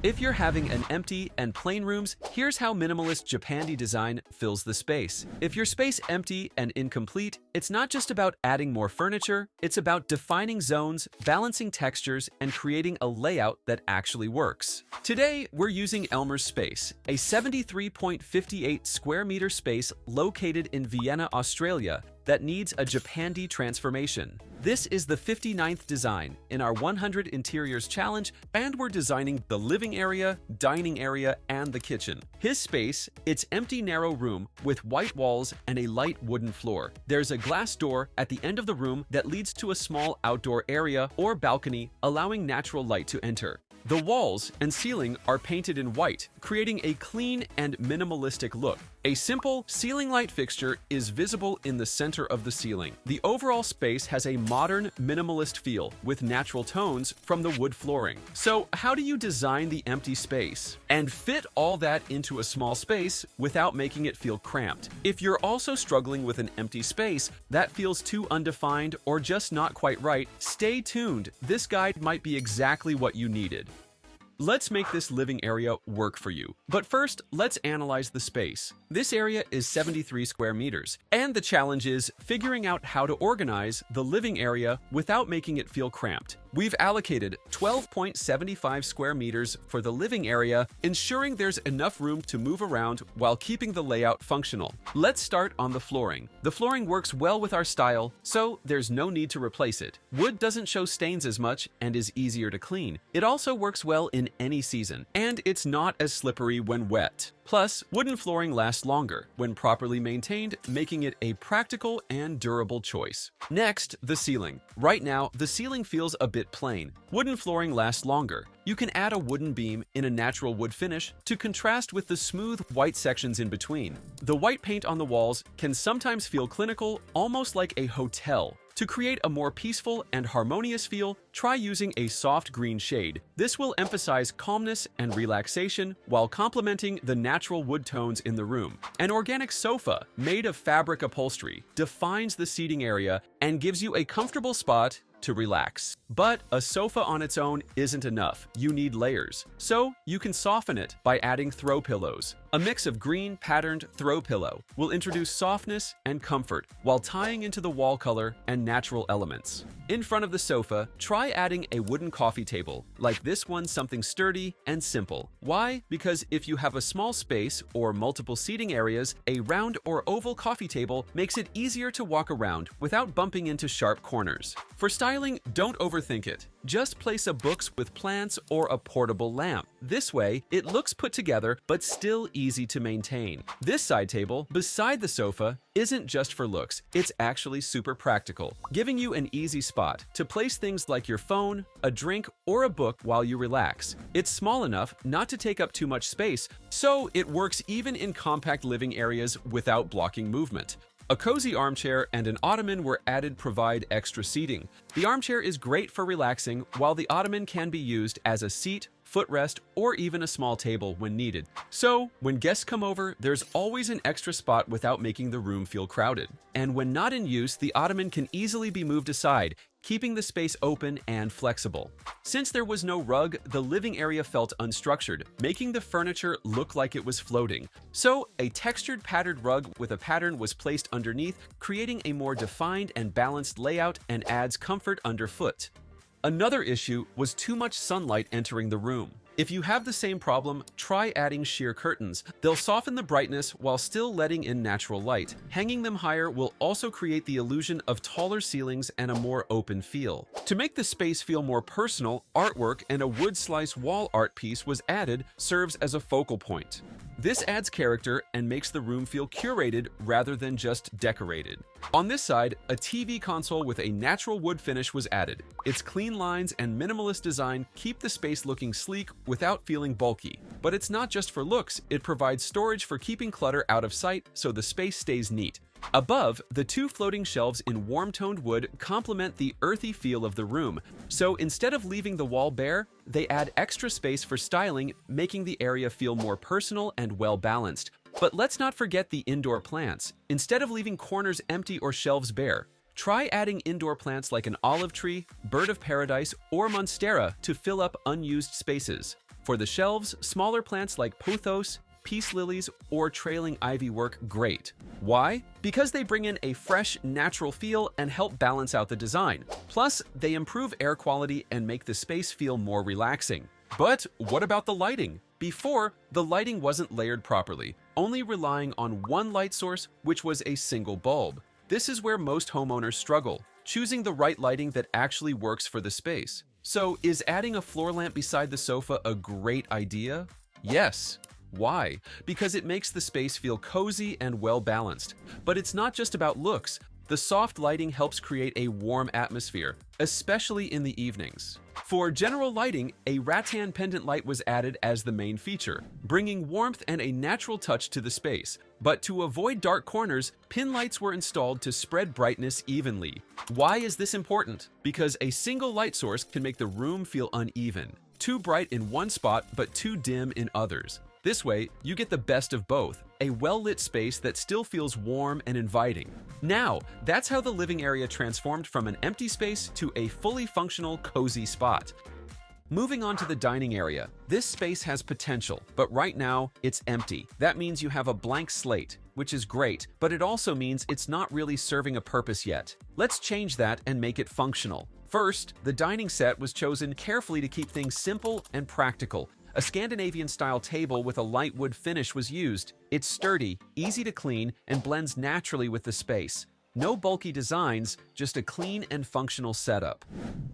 If you're having an empty and plain rooms, here's how Minimalist Japandi design fills the space. If your space empty and incomplete, it's not just about adding more furniture, it's about defining zones, balancing textures, and creating a layout that actually works. Today, we're using Elmer's space, a 73.58 square meter space located in Vienna, Australia, that needs a Japandi transformation. This is the 59th design in our 100 Interiors Challenge, and we're designing the living area, dining area, and the kitchen. His space, it's empty narrow room with white walls and a light wooden floor. There's a glass door at the end of the room that leads to a small outdoor area or balcony, allowing natural light to enter. The walls and ceiling are painted in white, creating a clean and minimalistic look. A simple ceiling light fixture is visible in the center of the ceiling. The overall space has a modern, minimalist feel with natural tones from the wood flooring. So, how do you design the empty space and fit all that into a small space without making it feel cramped? If you're also struggling with an empty space that feels too undefined or just not quite right, stay tuned. This guide might be exactly what you needed. Let's make this living area work for you. But first, let's analyze the space. This area is 73 square meters, and the challenge is figuring out how to organize the living area without making it feel cramped. We've allocated 12.75 square meters for the living area, ensuring there's enough room to move around while keeping the layout functional. Let's start on the flooring. The flooring works well with our style, so there's no need to replace it. Wood doesn't show stains as much and is easier to clean. It also works well in any season, and it's not as slippery when wet. Plus, wooden flooring lasts longer when properly maintained, making it a practical and durable choice. Next, the ceiling. Right now, the ceiling feels a bit plain. Wooden flooring lasts longer. You can add a wooden beam in a natural wood finish to contrast with the smooth white sections in between. The white paint on the walls can sometimes feel clinical, almost like a hotel. To create a more peaceful and harmonious feel, try using a soft green shade. This will emphasize calmness and relaxation while complementing the natural wood tones in the room. An organic sofa made of fabric upholstery defines the seating area and gives you a comfortable spot to relax. But a sofa on its own isn't enough. You need layers. So you can soften it by adding throw pillows. A mix of green patterned throw pillow will introduce softness and comfort while tying into the wall color and natural elements. In front of the sofa, try adding a wooden coffee table, like this one, something sturdy and simple. Why? Because if you have a small space or multiple seating areas, a round or oval coffee table makes it easier to walk around without bumping into sharp corners. For styling, don't overthink it. Just place a books with plants or a portable lamp. This way, it looks put together but still easy to maintain. This side table, beside the sofa, isn't just for looks, it's actually super practical, giving you an easy spot to place things like your phone, a drink, or a book while you relax. It's small enough not to take up too much space, so it works even in compact living areas without blocking movement. A cozy armchair and an ottoman were added provide extra seating. The armchair is great for relaxing, while the ottoman can be used as a seat, footrest, or even a small table when needed. So, when guests come over, there's always an extra spot without making the room feel crowded. And when not in use, the ottoman can easily be moved aside, keeping the space open and flexible. Since there was no rug, the living area felt unstructured, making the furniture look like it was floating. So, a textured patterned rug with a pattern was placed underneath, creating a more defined and balanced layout and adds comfort underfoot. Another issue was too much sunlight entering the room. If you have the same problem, try adding sheer curtains. They'll soften the brightness while still letting in natural light. Hanging them higher will also create the illusion of taller ceilings and a more open feel. To make the space feel more personal, artwork and a wood slice wall art piece was added, serves as a focal point. This adds character and makes the room feel curated rather than just decorated. On this side, a TV console with a natural wood finish was added. Its clean lines and minimalist design keep the space looking sleek without feeling bulky. But it's not just for looks, it provides storage for keeping clutter out of sight so the space stays neat. Above, the two floating shelves in warm-toned wood complement the earthy feel of the room, so instead of leaving the wall bare, they add extra space for styling, making the area feel more personal and well-balanced. But let's not forget the indoor plants. Instead of leaving corners empty or shelves bare, try adding indoor plants like an olive tree, bird of paradise, or monstera to fill up unused spaces. For the shelves, smaller plants like pothos, peace lilies, or trailing ivy work great. Why? Because they bring in a fresh, natural feel and help balance out the design. Plus, they improve air quality and make the space feel more relaxing. But what about the lighting? Before, the lighting wasn't layered properly, only relying on one light source, which was a single bulb. This is where most homeowners struggle, choosing the right lighting that actually works for the space. So, is adding a floor lamp beside the sofa a great idea? Yes. Why? Because it makes the space feel cozy and well-balanced. But it's not just about looks. The soft lighting helps create a warm atmosphere, especially in the evenings. For general lighting, a rattan pendant light was added as the main feature, bringing warmth and a natural touch to the space. But to avoid dark corners, pin lights were installed to spread brightness evenly. Why is this important? Because a single light source can make the room feel uneven, too bright in one spot but too dim in others. This way, you get the best of both, a well-lit space that still feels warm and inviting. Now, that's how the living area transformed from an empty space to a fully functional, cozy spot. Moving on to the dining area, this space has potential, but right now, it's empty. That means you have a blank slate, which is great, but it also means it's not really serving a purpose yet. Let's change that and make it functional. First, the dining set was chosen carefully to keep things simple and practical. A Scandinavian-style table with a light wood finish was used. It's sturdy, easy to clean, and blends naturally with the space. No bulky designs, just a clean and functional setup.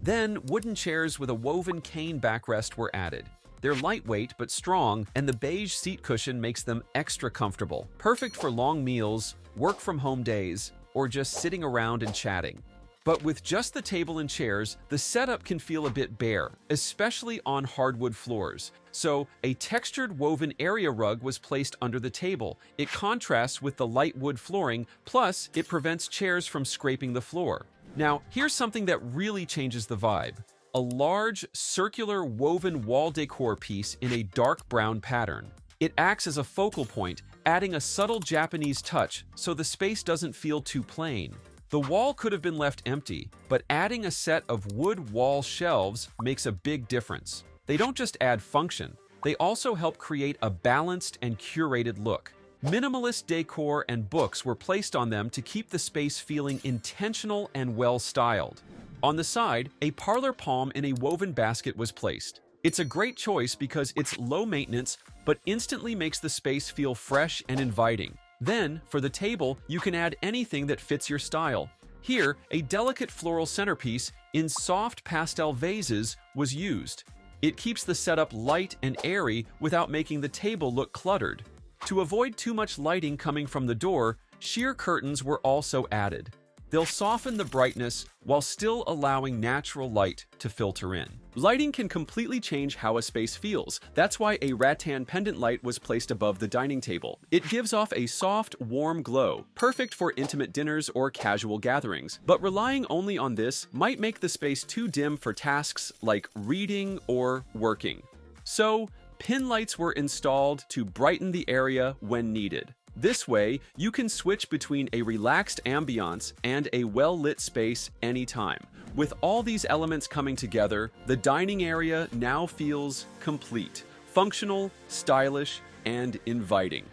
Then, wooden chairs with a woven cane backrest were added. They're lightweight but strong, and the beige seat cushion makes them extra comfortable. Perfect for long meals, work-from-home days, or just sitting around and chatting. But with just the table and chairs, the setup can feel a bit bare, especially on hardwood floors. So, a textured woven area rug was placed under the table. It contrasts with the light wood flooring, plus it prevents chairs from scraping the floor. Now, here's something that really changes the vibe. A large, circular woven wall decor piece in a dark brown pattern. It acts as a focal point, adding a subtle Japanese touch so the space doesn't feel too plain. The wall could have been left empty, but adding a set of wood wall shelves makes a big difference. They don't just add function, they also help create a balanced and curated look. Minimalist decor and books were placed on them to keep the space feeling intentional and well-styled. On the side, a parlor palm in a woven basket was placed. It's a great choice because it's low maintenance, but instantly makes the space feel fresh and inviting. Then, for the table, you can add anything that fits your style. Here, a delicate floral centerpiece in soft pastel vases was used. It keeps the setup light and airy without making the table look cluttered. To avoid too much lighting coming from the door, sheer curtains were also added. They'll soften the brightness while still allowing natural light to filter in. Lighting can completely change how a space feels. That's why a rattan pendant light was placed above the dining table. It gives off a soft, warm glow, perfect for intimate dinners or casual gatherings. But relying only on this might make the space too dim for tasks like reading or working. So, pin lights were installed to brighten the area when needed. This way, you can switch between a relaxed ambiance and a well-lit space anytime. With all these elements coming together, the dining area now feels complete, functional, stylish, and inviting.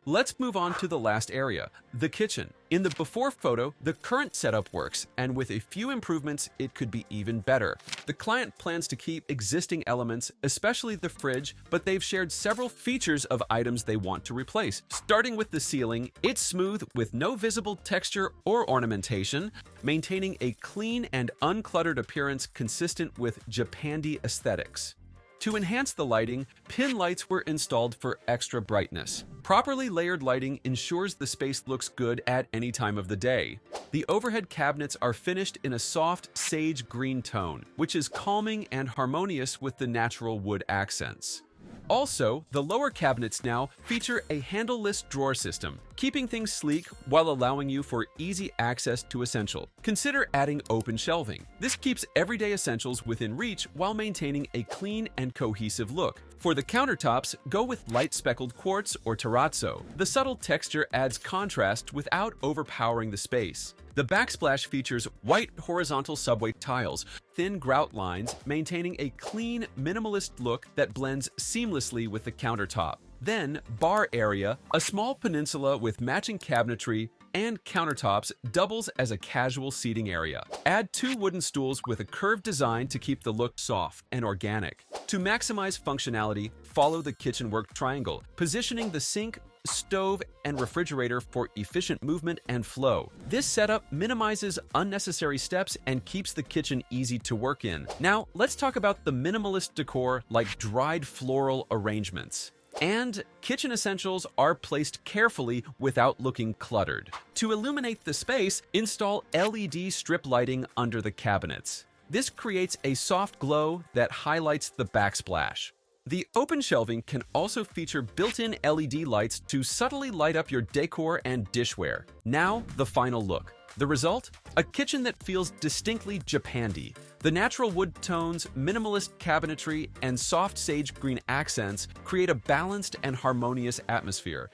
Let's move on to the last area, the kitchen. In the before photo, the current setup works, and with a few improvements, it could be even better. The client plans to keep existing elements, especially the fridge, but they've shared several features of items they want to replace. Starting with the ceiling, it's smooth with no visible texture or ornamentation, maintaining a clean and uncluttered appearance consistent with Japandi aesthetics. To enhance the lighting, pin lights were installed for extra brightness. Properly layered lighting ensures the space looks good at any time of the day. The overhead cabinets are finished in a soft sage green tone, which is calming and harmonious with the natural wood accents. Also, the lower cabinets now feature a handleless drawer system. keeping things sleek while allowing you for easy access to essential. Consider adding open shelving. This keeps everyday essentials within reach while maintaining a clean and cohesive look. For the countertops, go with light speckled quartz or terrazzo. The subtle texture adds contrast without overpowering the space. The backsplash features white horizontal subway tiles, thin grout lines, maintaining a clean, minimalist look that blends seamlessly with the countertop. Then, bar area, a small peninsula with matching cabinetry and countertops doubles as a casual seating area. Add 2 wooden stools with a curved design to keep the look soft and organic. To maximize functionality, follow the kitchenwork triangle, positioning the sink, stove, and refrigerator for efficient movement and flow. This setup minimizes unnecessary steps and keeps the kitchen easy to work in. Now, let's talk about the minimalist decor like dried floral arrangements. And kitchen essentials are placed carefully without looking cluttered. To illuminate the space, install LED strip lighting under the cabinets. This creates a soft glow that highlights the backsplash. The open shelving can also feature built-in LED lights to subtly light up your decor and dishware. Now, the final look. The result? A kitchen that feels distinctly Japandi. The natural wood tones, minimalist cabinetry, and soft sage green accents create a balanced and harmonious atmosphere.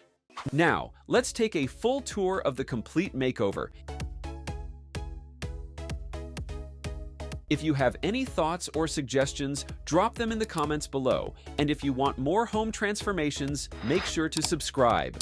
Now, let's take a full tour of the complete makeover. If you have any thoughts or suggestions, drop them in the comments below. And if you want more home transformations, make sure to subscribe.